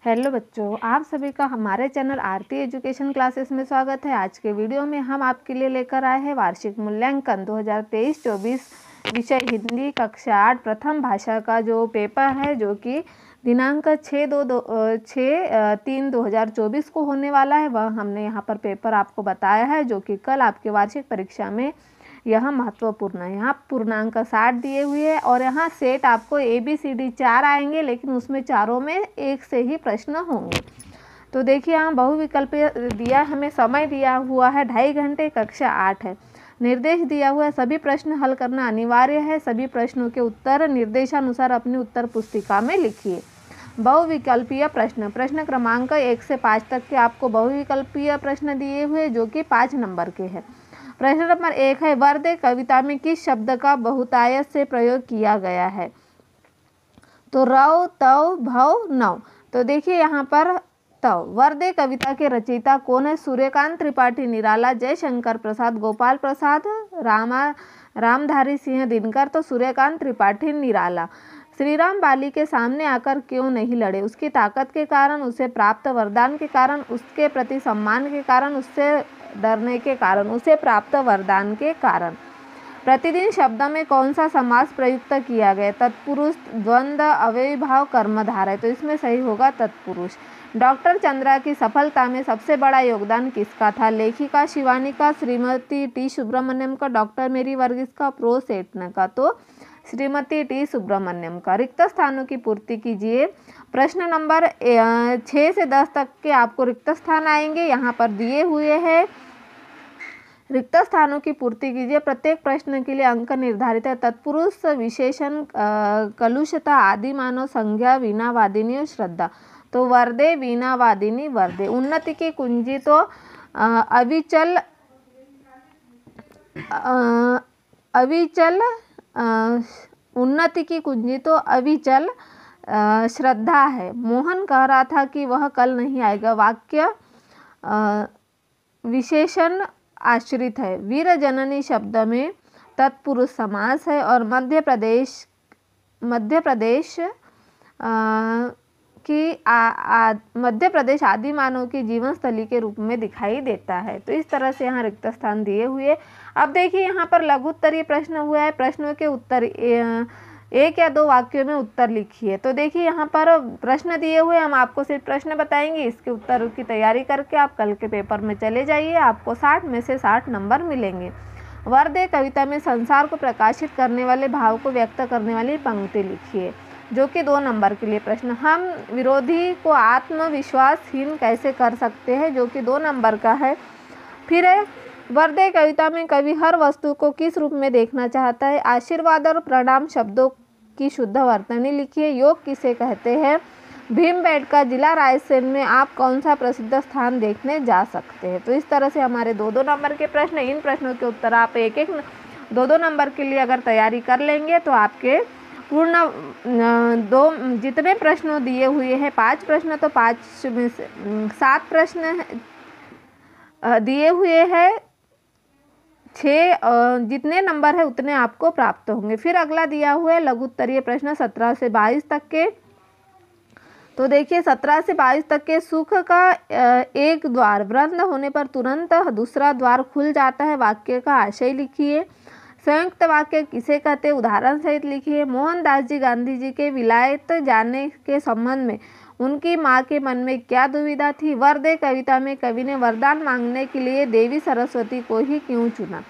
Hello बच्चों, आप सभी का हमारे चैनल आरती एजुकेशन क्लासेस में स्वागत है। आज के वीडियो में हम आपके लिए लेकर आए हैं वार्षिक मूल्यांकन 2023-24 विषय हिंदी कक्षा 8 प्रथम भाषा का जो पेपर है, जो कि दिनांक 6/3/2024 को होने वाला है। वह हमने यहाँ पर पेपर आपको बताया है, जो कि कल आपके वार्षिक परीक्षा में यह महत्वपूर्ण है। यहाँ पूर्णांक 60 दिए हुए हैं और यहाँ सेट आपको ABCD 4 आएंगे, लेकिन उसमें चारों में एक से ही प्रश्न होंगे। तो देखिए, यहाँ बहुविकल्प दिया, हमें समय दिया हुआ है 2.5 घंटे, कक्षा 8 है। निर्देश दिया हुआ है, सभी प्रश्न हल करना अनिवार्य है। सभी प्रश्नों के उत्तर निर्देशानुसार अपनी उत्तर पुस्तिका में लिखिए। बहुविकल्पीय प्रश्न, प्रश्न क्रमांक 1 से 5 तक के आपको बहुविकल्पीय प्रश्न दिए हुए, जो कि 5 नंबर के हैं। प्रश्न नंबर 1 है, वर्दे कविता में किस शब्द का बहुतायत से प्रयोग किया गया है? तो रव, तव, भव, नव। तो देखिए यहाँ पर तव। वर्दे कविता के रचयिता कौन है? सूर्यकांत त्रिपाठी निराला, जयशंकर प्रसाद, गोपाल प्रसाद, रामधारी सिंह दिनकर। तो सूर्यकांत त्रिपाठी निराला। श्रीराम बाली के सामने आकर क्यों नहीं लड़े? उसकी ताकत के कारण, उसे प्राप्त वरदान के कारण, उसके प्रति सम्मान के कारण, उससे डरने के कारण, उसे प्राप्त वरदान के कारण। प्रतिदिन शब्द में कौन सा समास प्रयुक्त किया गया? तत्पुरुष, द्वंद्व, अव्ययीभाव, कर्मधारय। तो इसमें सही होगा तत्पुरुष। डॉक्टर चंद्रा की सफलता में सबसे बड़ा योगदान किसका था? लेखिका शिवानी का, श्रीमती टी सुब्रमण्यम का, डॉक्टर मेरी वर्गीस का, प्रो सेटन का। तो श्रीमती टी सुब्रमण्यम का। रिक्त स्थानों की पूर्ति कीजिए। प्रश्न नंबर 6 से 10 तक के आपको रिक्त स्थान आएंगे, यहाँ पर दिए हुए हैं। रिक्त स्थानों की पूर्ति कीजिए। प्रत्येक प्रश्न के लिए अंक निर्धारित है। तत्पुरुष, विशेषण, कलुषता, आदि मानव, संज्ञा, वीणा वादिनी और श्रद्धा। तो वर्दे, वीणा वादिनी, वर्दे। उन्नति की कुंजी तो अविचल उन्नति की कुंजी तो अविचल श्रद्धा है। मोहन कह रहा था कि वह कल नहीं आएगा। वाक्य विशेषण आश्रित है। वीर जननी शब्द में तत्पुरुष समास है और मध्य प्रदेश आदि मानव की जीवन स्थली के रूप में दिखाई देता है। तो इस तरह से यहाँ रिक्त स्थान दिए हुए। अब देखिए, यहाँ पर लघु उत्तरीय प्रश्न हुआ है। प्रश्नों के उत्तर 1 या 2 वाक्यों में उत्तर लिखिए। तो देखिए, यहाँ पर प्रश्न दिए हुए, हम आपको सिर्फ प्रश्न बताएंगे। इसके उत्तर की तैयारी करके आप कल के पेपर में चले जाइए। आपको 60 में से 60 नंबर मिलेंगे। वर्दे कविता में संसार को प्रकाशित करने वाले भाव को व्यक्त करने वाली पंक्ति लिखिए, जो कि 2 नंबर के लिए प्रश्न। हम विरोधी को आत्मविश्वासहीन कैसे कर सकते हैं, जो कि 2 नंबर का है। फिर है, वर्दे कविता में कवि हर वस्तु को किस रूप में देखना चाहता है? आशीर्वाद और प्रणाम शब्दों की शुद्ध वर्तनी लिखिए। योग किसे कहते हैं? भीमबेटका जिला रायसेन में आप कौन सा प्रसिद्ध स्थान देखने जा सकते हैं? तो इस तरह से हमारे 2-2 नंबर के प्रश्न। इन प्रश्नों के उत्तर आप 1-1, 2-2 नंबर के लिए अगर तैयारी कर लेंगे तो आपके पूर्ण 2 जितने प्रश्न दिए हुए हैं, 5 प्रश्न, तो 5 में से 7 प्रश्न दिए हुए हैं। 6 जितने नंबर है उतने आपको प्राप्त होंगे। फिर अगला दिया हुआ है लघु उत्तरीय प्रश्न 17 से 22 तक के। तो देखिए, 17 से 22 तक के, सुख का एक द्वार बंद होने पर तुरंत दूसरा द्वार खुल जाता है। वाक्य का आशय लिखिए। संयुक्त वाक्य किसे कहते हैं? उदाहरण सहित लिखिए। मोहनदास जी गांधी जी के विलायत जाने के संबंध में उनकी मां के मन में क्या दुविधा थी? वर्दे कविता में कवि ने वरदान मांगने के लिए देवी सरस्वती को ही क्यों चुना?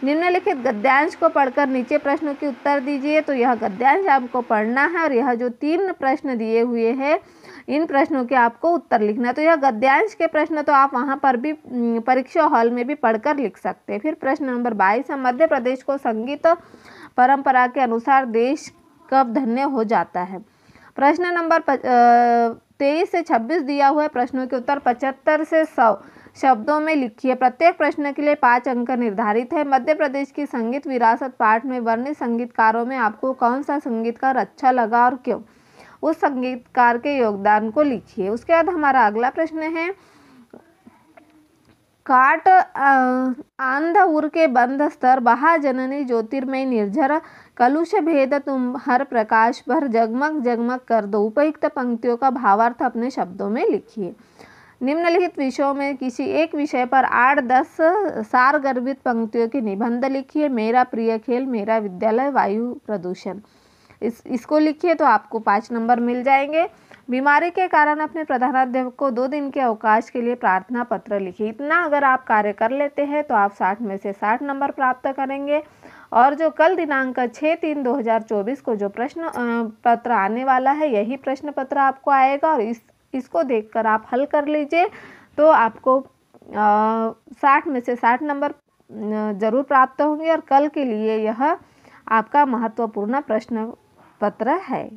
निम्नलिखित गद्यांश को पढ़कर नीचे प्रश्नों के उत्तर दीजिए। तो यह गद्यांश आपको पढ़ना है और यह जो 3 प्रश्न दिए हुए हैं, इन प्रश्नों के आपको उत्तर लिखना है। तो यह गद्यांश के प्रश्न तो आप वहां पर भी परीक्षा हॉल में भी पढ़कर लिख सकते हैं। फिर प्रश्न नंबर 22 है, मध्य प्रदेश को संगीत परंपरा के अनुसार देश कब धन्य हो जाता है? प्रश्न नंबर 23 से 26 दिया हुआ है। प्रश्नों के उत्तर 75 से 100 शब्दों में लिखिए। प्रत्येक प्रश्न के लिए 5 अंक निर्धारित है। मध्य प्रदेश की संगीत विरासत पाठ में वर्णित संगीतकारों में आपको कौन सा संगीतकार अच्छा लगा और क्यों? उस संगीतकार के योगदान को लिखिए। उसके बाद हमारा अगला प्रश्न है, काट आंध उर के बंध स्तर बहा जननी ज्योतिर्मय निर्झर कलुष भेद तुम हर प्रकाश भर जगमग जगमग कर दो। उपयुक्त पंक्तियों का भावार्थ अपने शब्दों में लिखिए। निम्नलिखित विषयों में किसी एक विषय पर 8-10 सारगर्भित पंक्तियों की निबंध लिखिए। मेरा प्रिय खेल, मेरा विद्यालय, वायु प्रदूषण, इसको लिखिए तो आपको 5 नंबर मिल जाएंगे। बीमारी के कारण अपने प्रधानाध्यापक को 2 दिन के अवकाश के लिए प्रार्थना पत्र लिखिए। इतना अगर आप कार्य कर लेते हैं तो आप 60 में से 60 नंबर प्राप्त करेंगे। और जो कल दिनांक 6/3/2024 को जो प्रश्न पत्र आने वाला है, यही प्रश्न पत्र आपको आएगा और इसको देखकर आप हल कर लीजिए तो आपको 60 में से 60 नंबर ज़रूर प्राप्त होंगे। और कल के लिए यह आपका महत्वपूर्ण प्रश्न पत्र है।